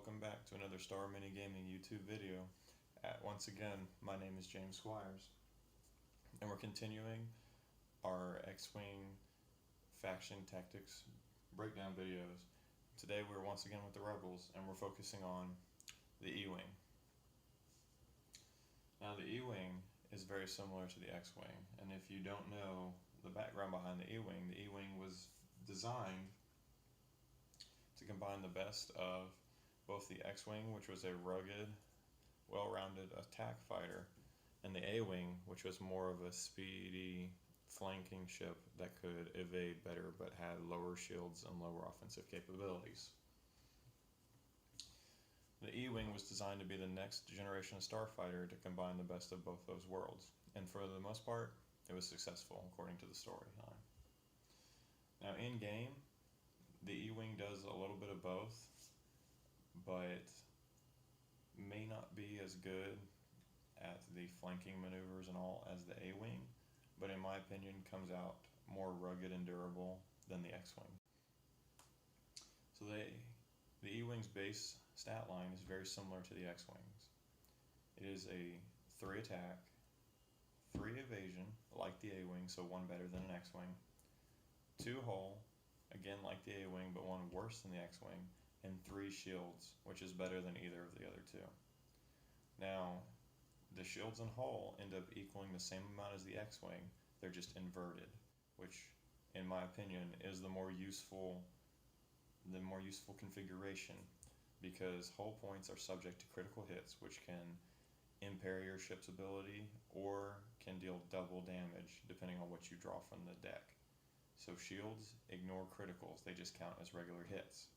welcome back to another Star Mini Gaming YouTube video. Once again, my name is James Squires, and we're continuing our X-Wing faction tactics breakdown videos. Today we're once again with the Rebels, and we're focusing on the E-Wing. Now the E-Wing is very similar to the X-Wing, and if you don't know the background behind the E-Wing was designed to combine the best of both the X-Wing, which was a rugged, well-rounded attack fighter, and the A-Wing, which was more of a speedy, flanking ship that could evade better but had lower shields and lower offensive capabilities. The E-Wing was designed to be the next generation of starfighter to combine the best of both those worlds, and for the most part, it was successful according to the storyline. Now in game, the E-Wing does a little bit of both, but may not be as good at the flanking maneuvers and all as the A-Wing, but in my opinion comes out more rugged and durable than the X-Wing. So the E-Wing's base stat line is very similar to the X-Wing's. It is a 3 attack, 3 evasion, like the A-Wing, so 1 better than an X-Wing, 2 hull, again like the A-Wing but 1 worse than the X-Wing, and 3 shields, which is better than either of the other 2. Now, the shields and hull end up equaling the same amount as the X-Wing, they're just inverted, which in my opinion is the more useful configuration, because hull points are subject to critical hits, which can impair your ship's ability or can deal double damage depending on what you draw from the deck. So shields ignore criticals, they just count as regular hits.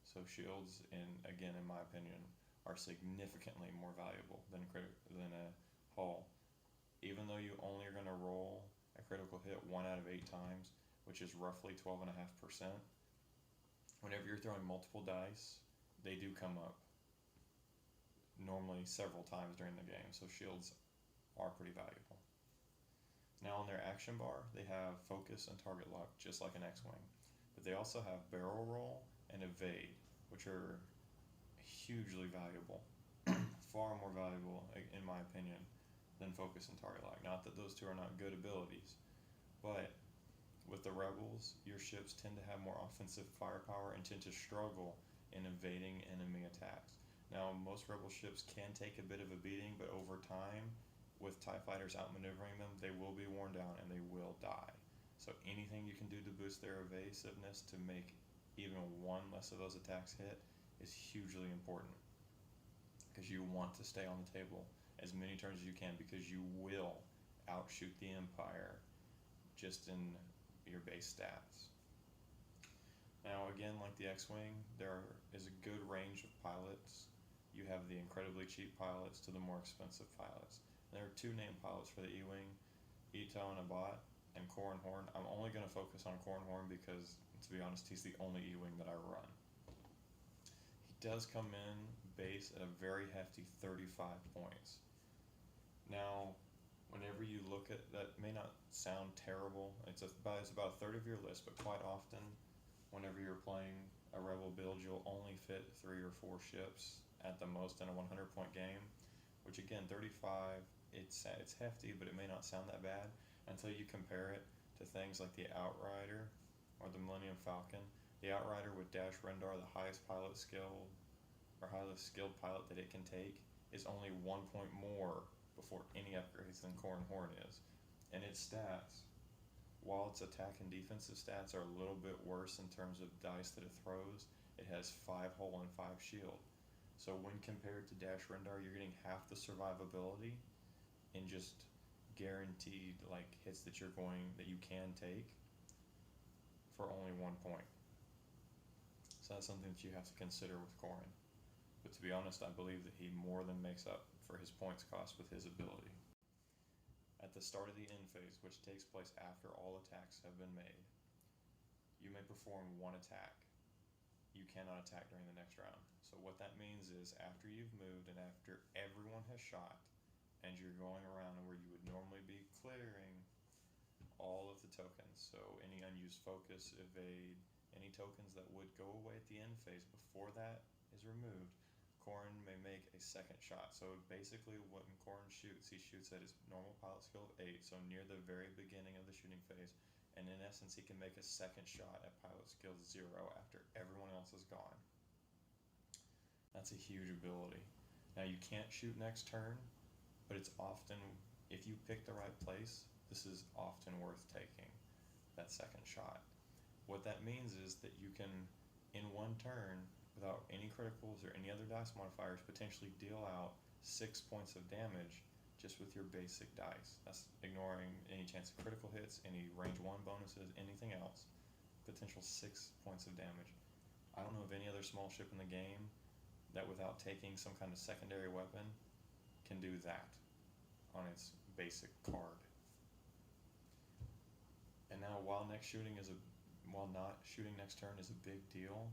So shields, again in my opinion, are significantly more valuable than a hull. Even though you only are going to roll a critical hit 1 out of 8 times, which is roughly 12.5%, whenever you're throwing multiple dice, they do come up normally several times during the game, so shields are pretty valuable. Now on their action bar, they have focus and target lock, just like an X-Wing. But they also have barrel roll and evade, which are hugely valuable. Far more valuable, in my opinion, than focus and target lock. Not that those two are not good abilities, but with the Rebels, your ships tend to have more offensive firepower and tend to struggle in evading enemy attacks. Now, most Rebel ships can take a bit of a beating, but over time, with TIE fighters outmaneuvering them, they will be worn down and they will die. So anything you can do to boost their evasiveness to make even 1 less of those attacks hit is hugely important, because you want to stay on the table as many turns as you can, because you will outshoot the Empire just in your base stats. Now again, like the X-Wing, there is a good range of pilots. You have the incredibly cheap pilots to the more expensive pilots. There are 2 named pilots for the E-Wing, Ito and Abbott, and Corran Horn. I'm only going to focus on Corran Horn because, to be honest, he's the only E-Wing that I run. He does come in base at a very hefty 35 points. Now, whenever you look at that, may not sound terrible. It's about a third of your list, but quite often, whenever you're playing a Rebel build, you'll only fit 3 or 4 ships at the most in a 100-point game, which again, 35, it's hefty, but it may not sound that bad until you compare it to things like the Outrider or the Millennium Falcon. The Outrider with Dash Rendar, the highest skilled pilot that it can take, is only 1 point more before any upgrades than Corran Horn is. And its stats, while its attack and defensive stats are a little bit worse in terms of dice that it throws, it has 5 hull and 5 shield. So when compared to Dash Rendar, you're getting half the survivability in just guaranteed hits that you can take for only 1 point. So that's something that you have to consider with Corran. But to be honest, I believe that he more than makes up for his points cost with his ability. At the start of the end phase, which takes place after all attacks have been made, you may perform 1 attack. You cannot attack during the next round. So what that means is, after you've moved and after everyone has shot, and you're going around where you would normally be clearing all of the tokens, so any unused focus, evade, any tokens that would go away at the end phase before that is removed, Corran may make a second shot. So basically when Corran shoots, he shoots at his normal pilot skill of 8, so near the very beginning of the shooting phase, and in essence he can make a second shot at pilot skill 0 after everyone else is gone. That's a huge ability. Now you can't shoot next turn, but it's often, if you pick the right place, this is often worth taking, that second shot. What that means is that you can, in one turn, without any criticals or any other dice modifiers, potentially deal out 6 points of damage just with your basic dice. That's ignoring any chance of critical hits, any range 1 bonuses, anything else. Potential 6 points of damage. I don't know of any other small ship in the game that without taking some kind of secondary weapon can do that on its basic card. And now while not shooting next turn is a big deal,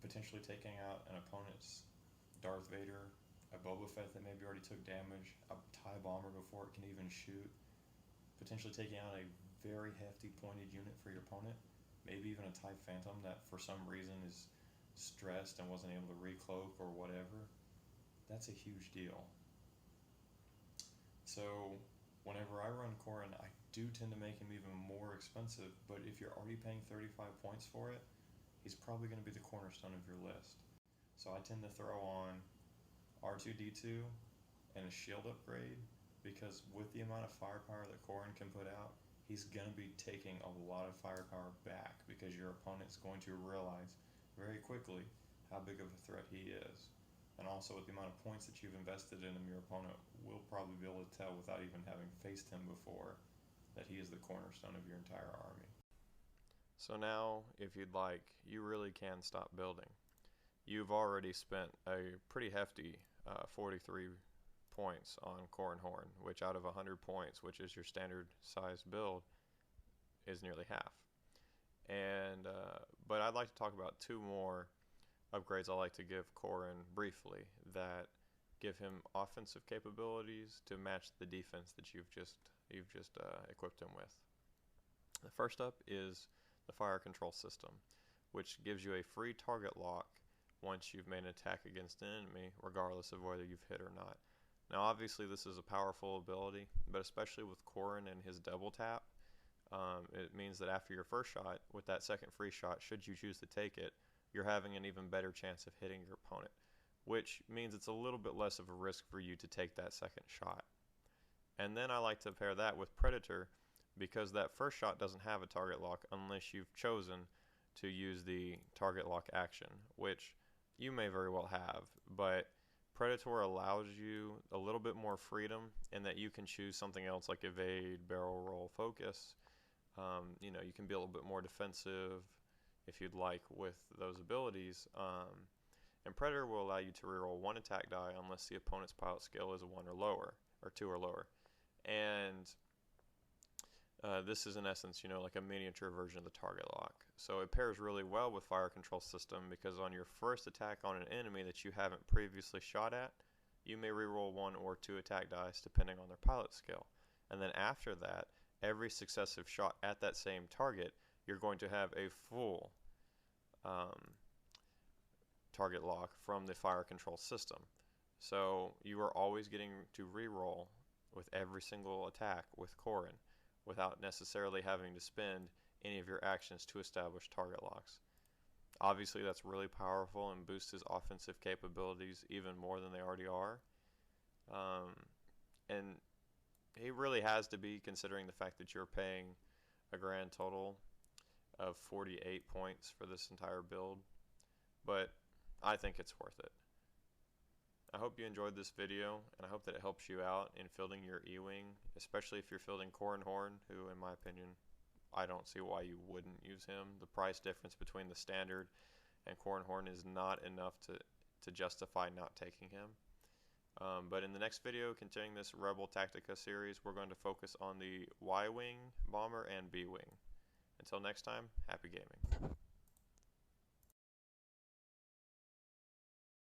potentially taking out an opponent's Darth Vader, a Boba Fett that maybe already took damage, a TIE bomber before it can even shoot, potentially taking out a very hefty pointed unit for your opponent, maybe even a TIE Phantom that for some reason is stressed and wasn't able to recloak or whatever. That's a huge deal. So whenever I run Corran, I do tend to make him even more expensive, but if you're already paying 35 points for it, he's probably going to be the cornerstone of your list. So I tend to throw on R2-D2 and a shield upgrade, because with the amount of firepower that Corran can put out, he's going to be taking a lot of firepower back, because your opponent's going to realize very quickly how big of a threat he is. And also with the amount of points that you've invested in him, your opponent will probably be able to tell without even having faced him before that he is the cornerstone of your entire army. So now, if you'd like, you really can stop building. You've already spent a pretty hefty 43 points on Corran Horn, which out of 100 points, which is your standard size build, is nearly half. And but I'd like to talk about 2 more upgrades I like to give Corran briefly that give him offensive capabilities to match the defense that you've just equipped him with. The first up is the fire control system, which gives you a free target lock once you've made an attack against an enemy, regardless of whether you've hit or not. Now obviously this is a powerful ability, but especially with Corran and his double tap, it means that after your first shot, with that second free shot, should you choose to take it, you're having an even better chance of hitting your opponent, which means it's a little bit less of a risk for you to take that second shot. And then I like to pair that with Predator, because that first shot doesn't have a target lock unless you've chosen to use the target lock action, which you may very well have, but Predator allows you a little bit more freedom in that you can choose something else like evade, barrel roll, focus. You can be a little bit more defensive if you'd like with those abilities. And Predator will allow you to reroll 1 attack die unless the opponent's pilot skill is a 1 or lower, or 2 or lower. And this is in essence, like a miniature version of the target lock. So it pairs really well with fire control system, because on your first attack on an enemy that you haven't previously shot at, you may reroll 1 or 2 attack dice depending on their pilot skill. And then after that, every successive shot at that same target, you're going to have a full target lock from the fire control system. So you are always getting to reroll with every single attack with Corran without necessarily having to spend any of your actions to establish target locks. Obviously that's really powerful and boosts his offensive capabilities even more than they already are. And he really has to be, considering the fact that you're paying a grand total of 48 points for this entire build, but I think it's worth it. I hope you enjoyed this video, and I hope that it helps you out in fielding your E-Wing, especially if you're fielding Corran Horn, who in my opinion, I don't see why you wouldn't use him. The price difference between the standard and Corran Horn is not enough to justify not taking him. But in the next video, continuing this Rebel Tactica series, we're going to focus on the Y-Wing, Bomber, and B-Wing. Until next time, happy gaming.